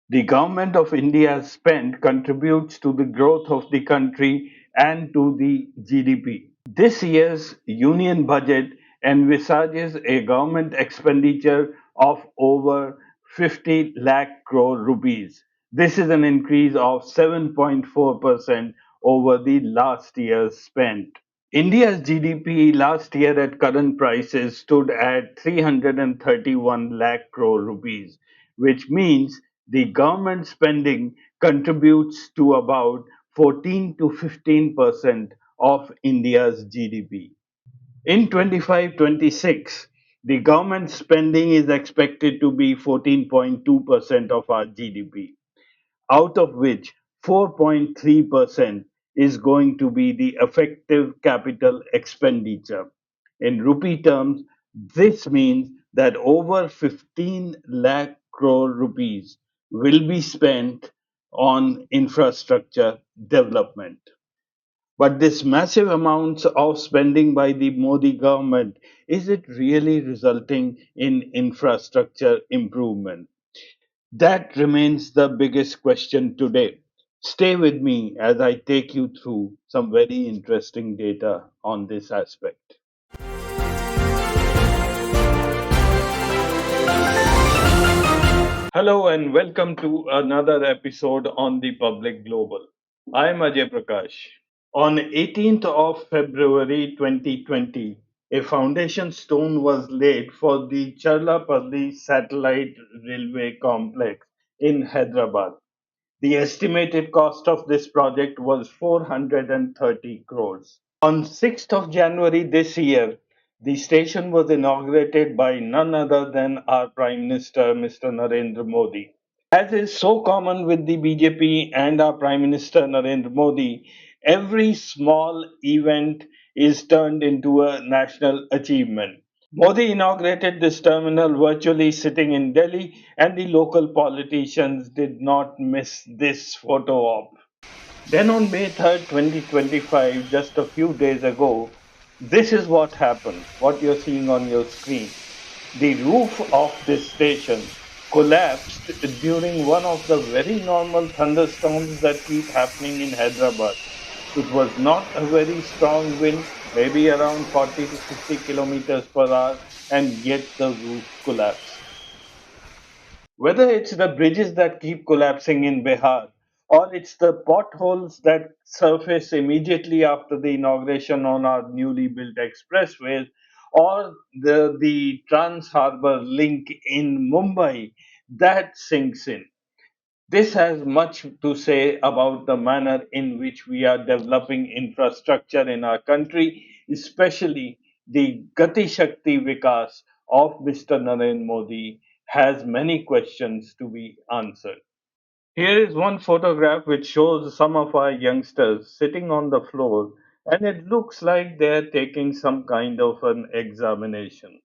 The government of India's spend contributes to the growth of the country and to the GDP. This year's union budget envisages a government expenditure of over 50 lakh crore rupees. This is an increase of 7.4% over the last year's spend. India's GDP last year at current prices stood at 331 lakh crore rupees, which means the government spending contributes to about 14 to 15% of India's GDP. In 25-26, the government spending is expected to be 14.2% of our GDP, out of which 4.3% is going to be the effective capital expenditure. In rupee terms, this means that over 15 lakh crore rupees will be spent on infrastructure development. But this massive amounts of spending by the Modi government, is it really resulting in infrastructure improvement? That remains the biggest question today. Stay with me as I take you through some very interesting data on this aspect. Hello and welcome to another episode on the Public Global. I am Ajay Prakash. On 18th of February 2020, a foundation stone was laid for the Charlapalli Satellite Railway Complex in Hyderabad. The estimated cost of this project was 430 crores. On 6th of January this year, the station was inaugurated by none other than our Prime Minister, Mr. Narendra Modi. As is so common with the BJP and our Prime Minister Narendra Modi, every small event is turned into a national achievement. Modi inaugurated this terminal virtually sitting in Delhi, and the local politicians did not miss this photo op. Then on May 3rd, 2025, just a few days ago, this is what happened, what you're seeing on your screen. The roof of this station collapsed during one of the very normal thunderstorms that keep happening in Hyderabad. It was not a very strong wind, maybe around 40 to 50 kilometers per hour, and yet the roof collapsed. Whether it's the bridges that keep collapsing in Bihar, or it's the potholes that surface immediately after the inauguration on our newly built expressways, or the Trans Harbour link in Mumbai, that sinks in. This has much to say about the manner in which we are developing infrastructure in our country, especially the Gati Shakti Vikas of Mr. Narendra Modi has many questions to be answered. Here is one photograph which shows some of our youngsters sitting on the floor, and it looks like they're taking some kind of an examination.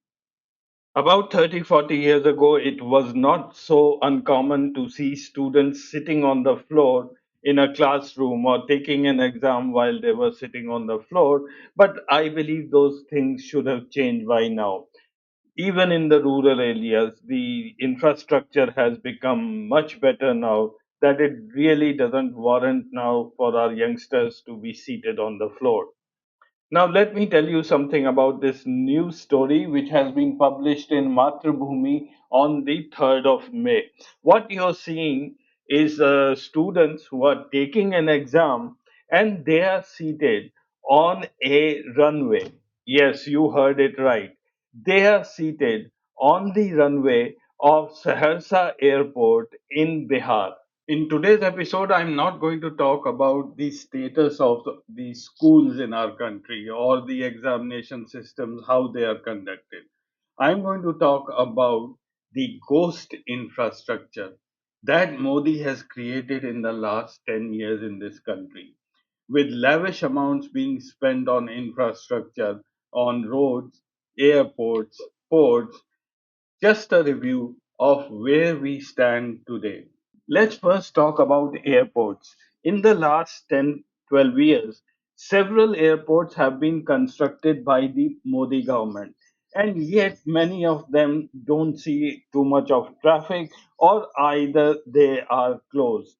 About 30, 40 years ago, it was not so uncommon to see students sitting on the floor in a classroom or taking an exam while they were sitting on the floor. But I believe those things should have changed by now. Even in the rural areas, the infrastructure has become much better now that it really doesn't warrant now for our youngsters to be seated on the floor. Now, let me tell you something about this news story which has been published in Matrabhumi on the 3rd of May. What you're seeing is students who are taking an exam and they are seated on a runway. Yes, you heard it right. They are seated on the runway of Saharsa Airport in Bihar. In today's episode, I'm not going to talk about the status of the schools in our country or the examination systems, how they are conducted. I'm going to talk about the ghost infrastructure that Modi has created in the last 10 years in this country, with lavish amounts being spent on infrastructure, on roads, airports, ports. Just a review of where we stand today. Let's first talk about airports. In the last 10, 12 years, several airports have been constructed by the Modi government. and yet many of them don't see too much of traffic, or either they are closed.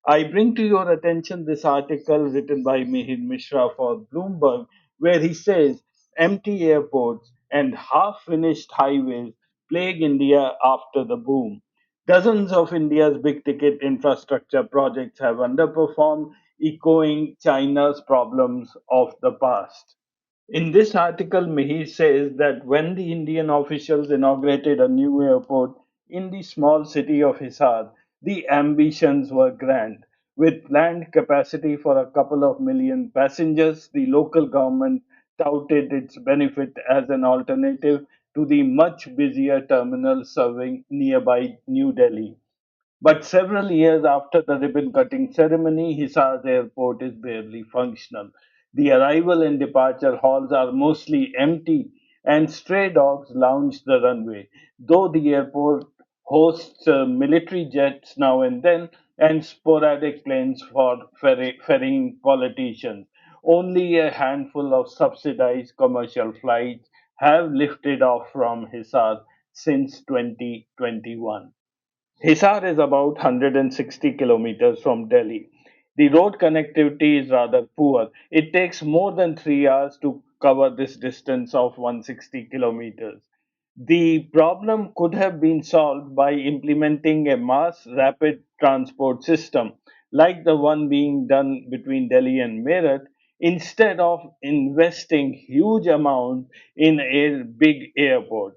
I bring to your attention this article written by Mihir Mishra for Bloomberg, where he says empty airports and half finished highways plague India after the boom. Dozens of India's big ticket infrastructure projects have underperformed, echoing China's problems of the past. In this article, Mihir says that when the Indian officials inaugurated a new airport in the small city of Hisar, the ambitions were grand. With planned capacity for a couple of million passengers, the local government touted its benefit as an alternative to the much busier terminal serving nearby New Delhi. But several years after the ribbon cutting ceremony, Hisar's airport is barely functional. The arrival and departure halls are mostly empty, and stray dogs lounge the runway. Though the airport hosts military jets now and then and sporadic planes for ferrying politicians, only a handful of subsidized commercial flights have lifted off from Hisar since 2021. Hisar is about 160 kilometers from Delhi. The road connectivity is rather poor. It takes more than 3 hours to cover this distance of 160 kilometers. The problem could have been solved by implementing a mass rapid transport system like the one being done between Delhi and Meerut, instead of investing huge amounts in a big airport.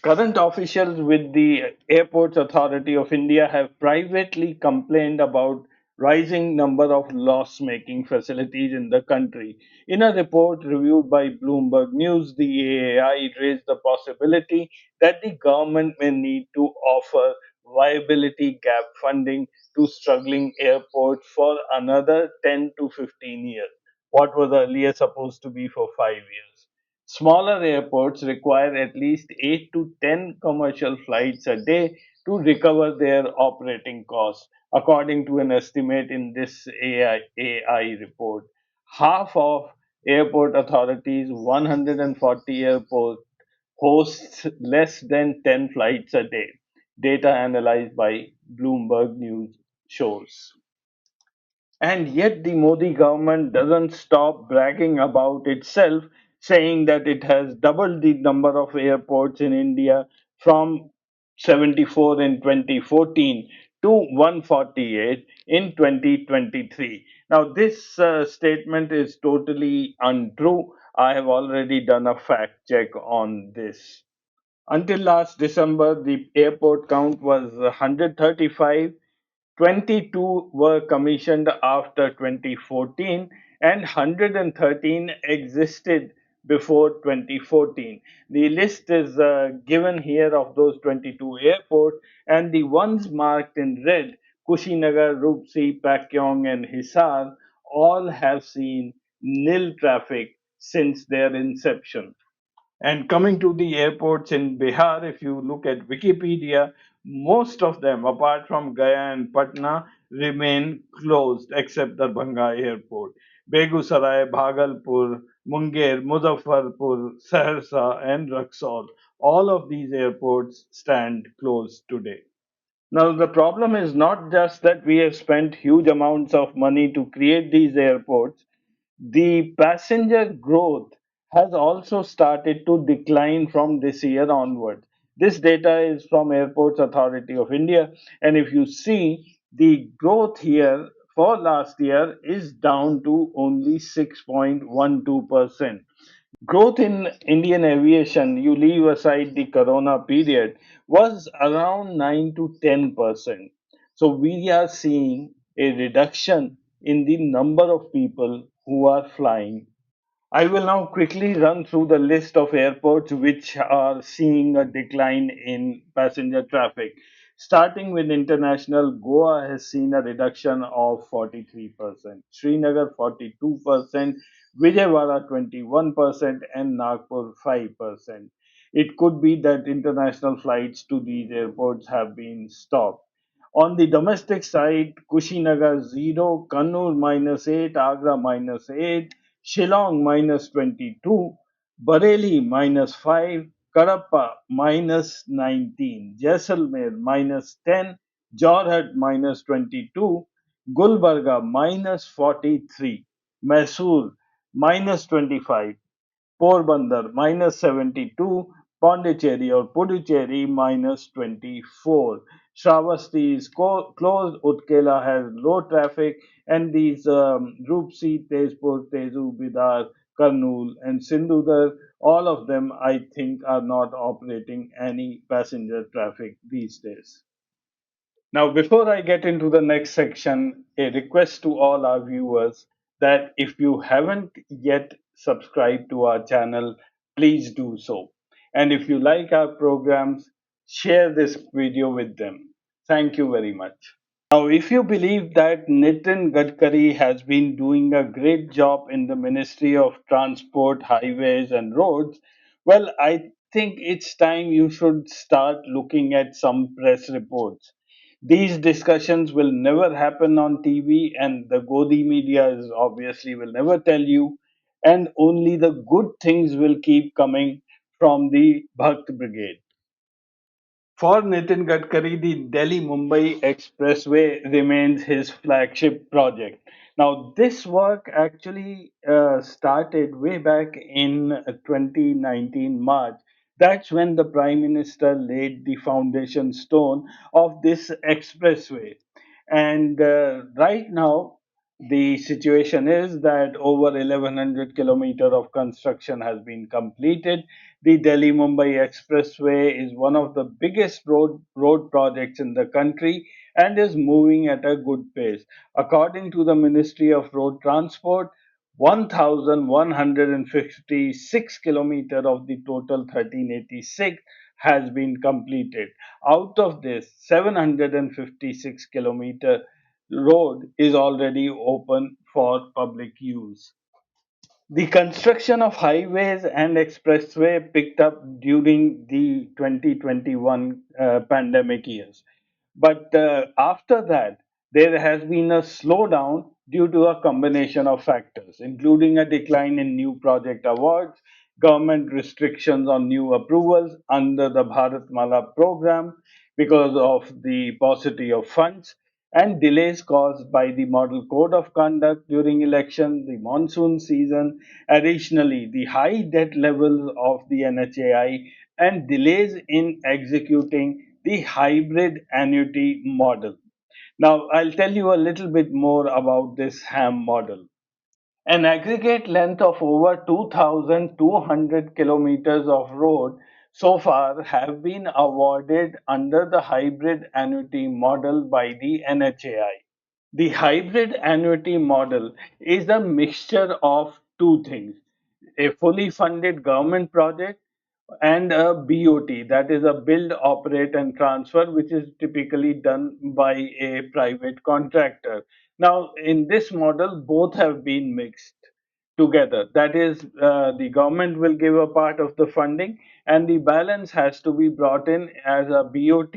Current officials with the Airports Authority of India have privately complained about rising number of loss-making facilities in the country. In a report reviewed by Bloomberg News, the AAI raised the possibility that the government may need to offer viability gap funding to struggling airports for another 10 to 15 years, what was earlier supposed to be for 5 years. Smaller airports require at least 8 to 10 commercial flights a day to recover their operating costs, according to an estimate in this AI report. Half of airport authorities' 140 airports hosts less than 10 flights a day. Data analyzed by Bloomberg News shows. And yet, the Modi government doesn't stop bragging about itself, saying that it has doubled the number of airports in India from 74 in 2014 to 148 in 2023. Now, this statement is totally untrue. I have already done a fact check on this. Until last December, the airport count was 135. 22 were commissioned after 2014 and 113 existed before 2014. The list is given here of those 22 airports, and the ones marked in red, Kushinagar, Rupsi, Pakyong, and Hisar, all have seen nil traffic since their inception. And coming to the airports in Bihar, if you look at Wikipedia, most of them, apart from Gaya and Patna, remain closed except Darbhanga Airport. Begusarai, Bhagalpur, Munger, Muzaffarpur, Saharsa, and Raxaul. All of these airports stand closed today. Now, the problem is not just that we have spent huge amounts of money to create these airports, the passenger growth has also started to decline from this year onward. This data is from Airports Authority of India, and if you see the growth here for last year is down to only 6.12%. Growth in Indian aviation, you leave aside the corona period, was around 9 to 10%. So we are seeing a reduction in the number of people who are flying. I will now quickly run through the list of airports which are seeing a decline in passenger traffic. Starting with international, Goa has seen a reduction of 43%, Srinagar 42%, Vijayawada 21%, and Nagpur 5%. It could be that international flights to these airports have been stopped. On the domestic side, Kushinagar 0, Kannur -8, Agra -8, Shillong -22, Bareilly -5, Kadapa -19, Jaisalmer -10, Jorhat -22, Gulbarga -43, Mysore -25, Porbandar -72, Pondicherry or Puducherry -24. Shravasti is closed. Utkela has low traffic, and these Roopsi, Tezpur, Tezu, Bidar, Karnool, and Sindhudar, all of them, I think, are not operating any passenger traffic these days. Now, before I get into the next section, a request to all our viewers that if you haven't yet subscribed to our channel, please do so. And if you like our programs, share this video with them. Thank you very much. Now, if you believe that Nitin Gadkari has been doing a great job in the Ministry of Transport, Highways and Roads, well, I think it's time you should start looking at some press reports. These discussions will never happen on TV, and the Godi media is obviously will never tell you, and only the good things will keep coming from the Bhakt Brigade. For Nitin Gadkari, the Delhi Mumbai Expressway remains his flagship project. Now, this work actually started way back in 2019 March. That's when the Prime Minister laid the foundation stone of this expressway. And right now, the situation is that over 1100 kilometer of construction has been completed. The Delhi Mumbai Expressway is one of the biggest road projects in the country and is moving at a good pace. According to the Ministry of Road Transport, 1156 kilometer of the total 1386 has been completed. Out of this, 756 kilometer road is already open for public use. The construction of highways and expressway picked up during the 2021 pandemic years. But after that, there has been a slowdown due to a combination of factors, including a decline in new project awards, government restrictions on new approvals under the Bharatmala program because of the paucity of funds, and delays caused by the Model Code of Conduct during election, the monsoon season, additionally, the high debt levels of the NHAI, and delays in executing the hybrid annuity model. Now, I'll tell you a little bit more about this HAM model. An aggregate length of over 2,200 kilometers of road so far have been awarded under the hybrid annuity model by the NHAI. The hybrid annuity model is a mixture of two things: a fully funded government project and a BOT, that is a build, operate, and transfer, which is typically done by a private contractor. Now, in this model, both have been mixed together. That is, the government will give a part of the funding, and the balance has to be brought in as a BOT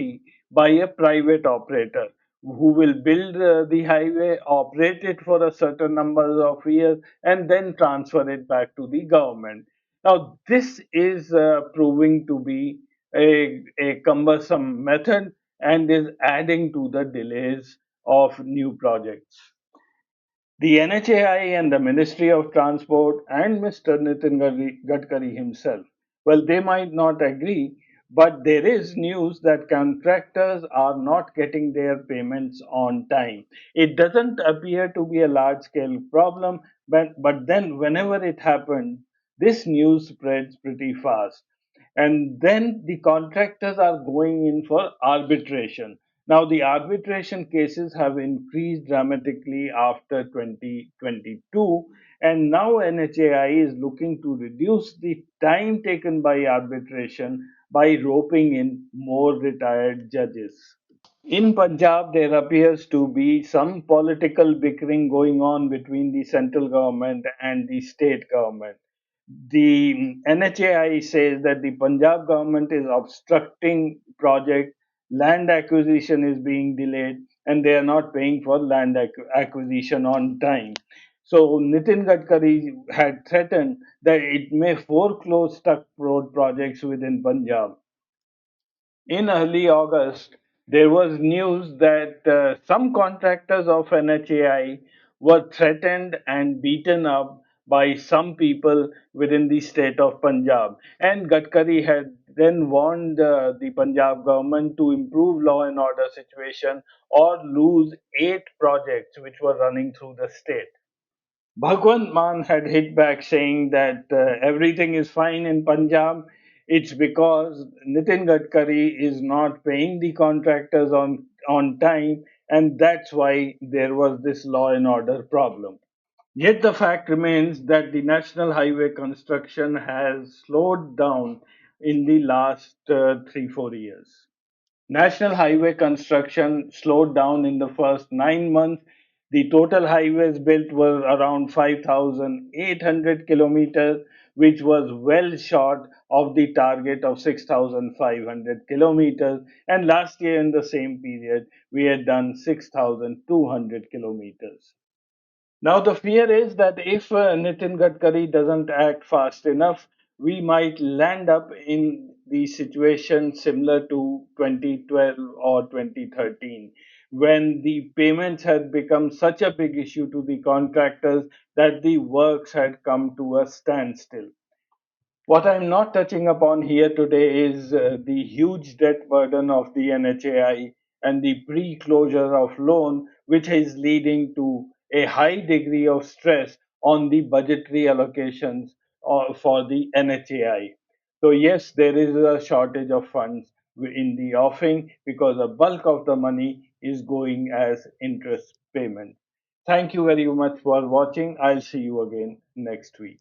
by a private operator who will build the highway, operate it for a certain number of years, and then transfer it back to the government. Now, this is proving to be a cumbersome method and is adding to the delays of new projects. The NHAI and the Ministry of Transport and Mr. Nitin Gadkari himself, well, they might not agree, but there is news that contractors are not getting their payments on time. It doesn't appear to be a large scale problem, but then whenever it happens, this news spreads pretty fast. And then the contractors are going in for arbitration. Now, the arbitration cases have increased dramatically after 2022, and now NHAI is looking to reduce the time taken by arbitration by roping in more retired judges. In Punjab, there appears to be some political bickering going on between the central government and the state government. The NHAI says that the Punjab government is obstructing project, land acquisition is being delayed, and they are not paying for land acquisition on time. So Nitin Gadkari had threatened that it may foreclose stuck road projects within Punjab. In early August, there was news that some contractors of NHAI were threatened and beaten up by some people within the state of Punjab. And Gadkari had then warned the Punjab government to improve law and order situation or lose 8 projects which were running through the state. Bhagwant Mann had hit back saying that everything is fine in Punjab. It's because Nitin Gadkari is not paying the contractors on time, and that's why there was this law and order problem. Yet the fact remains that the national highway construction has slowed down in the last 3 4 years. National highway construction slowed down in the first 9 months. The total highways built were around 5,800 kilometers, which was well short of the target of 6,500 kilometers. And last year, in the same period, we had done 6,200 kilometers. Now, the fear is that if Nitin Gadkari doesn't act fast enough, we might land up in the situation similar to 2012 or 2013, when the payments had become such a big issue to the contractors that the works had come to a standstill. What I'm not touching upon here today is the huge debt burden of the NHAI and the pre closure of loan, which is leading to a high degree of stress on the budgetary allocations for the NHAI. So, yes, there is a shortage of funds in the offing because a bulk of the money is going as interest payment. Thank you very much for watching. I'll see you again next week.